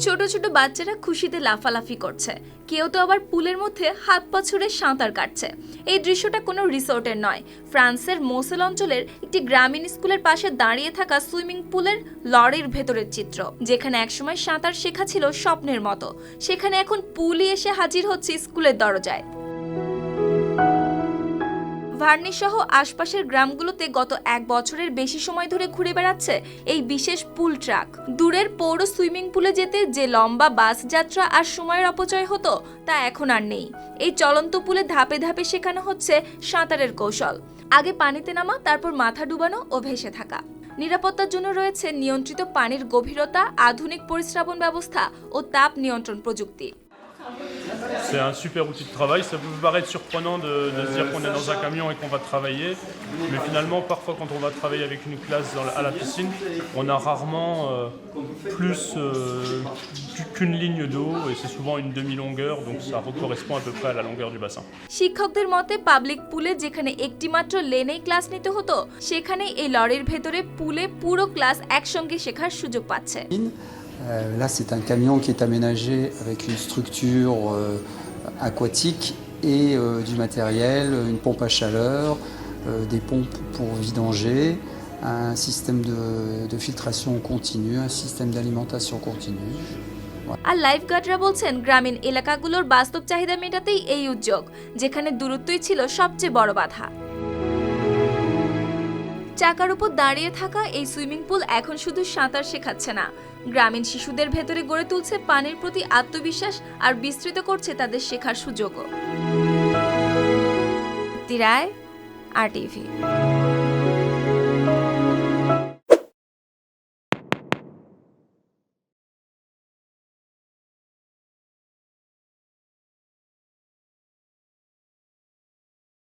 ছোট ছোট বাচ্চারা খুশিতে লাফালাফি করছে, কেউ তো আবার পুলের মধ্যে হাত পা ছুড়ে সাঁতার কাটছে। এই দৃশ্যটা কোনো রিসোর্টের নয়, ফ্রান্সের মোসেল অঞ্চলের একটি গ্রামীণ স্কুলের পাশে দাঁড়িয়ে থাকা সুইমিং পুলের লরির ভেতরের চিত্র, যেখানে একসময় সাঁতার শেখা ছিল স্বপ্নের মতো, সেখানে এখন পুলই এসে হাজির হচ্ছে স্কুলের দরজায়। ভার্নি সহ আশপাশের গ্রামগুলোতে গত 1 বছরের বেশি সময় ধরে ঘুরে বেড়াচ্ছে এই বিশেষ পুল ট্রাক। দূরের পৌর সুইমিং পুলে যেতে যে লম্বা বাস যাত্রা আর সময়ের অপচয় হতো, তা এখন আর নেই। এই চলন্ত পুলে ধাপে ধাপে শেখানো হচ্ছে সাঁতারের কৌশল। আগে পানিতে নামা, তারপর মাথা ডুবানো ও ভেসে থাকা। নিরাপত্তার জন্য রয়েছে নিয়ন্ত্রিত পানির গভীরতা, আধুনিক পরিস্রাবন ব্যবস্থা ও তাপ নিয়ন্ত্রণ প্রযুক্তি। C'est un super outil de travail. Ça peut paraître surprenant de se dire qu'on est dans un camion et qu'on va travailler, mais finalement, parfois, quand on va travailler avec une classe à la piscine, on a rarement plus qu'une ligne d'eau, et c'est souvent une demi-longueur, donc ça correspond à peu près à la longueur du bassin. শিক্ষকদের মতে public পুলে যেখানে একটি মাত্র লেনেই class নিতে হতো, সেখানে এই লরির ভেতরে পুলে পুরো ক্লাস একসঙ্গে শেখার সুযোগ পাচ্ছে। Là, c'est un camion qui est aménagé avec une structure aquatique et du matériel, une pompe à chaleur, des pompes pour vidanger, un système de filtration continue, un système d'alimentation continue. আর লাইফগার্ডরা বলছেন, গ্রামীণ এলাকাগুলোর বাস্তব চাহিদা মেটাতেই এই উদ্যোগ, যেখানে দূরত্বই ছিল সবচেয়ে বড় বাধা। চাকার উপর দাঁড়িয়ে থাকা এই সুইমিং পুল এখন শুধু সাঁতার শেখাচ্ছে না, গ্রামীণ শিশুদের ভেতরে গড়ে তুলছে পানির প্রতি আত্মবিশ্বাস আর বিস্তৃত করছে তাদের শেখার সুযোগও। রায়, RTV।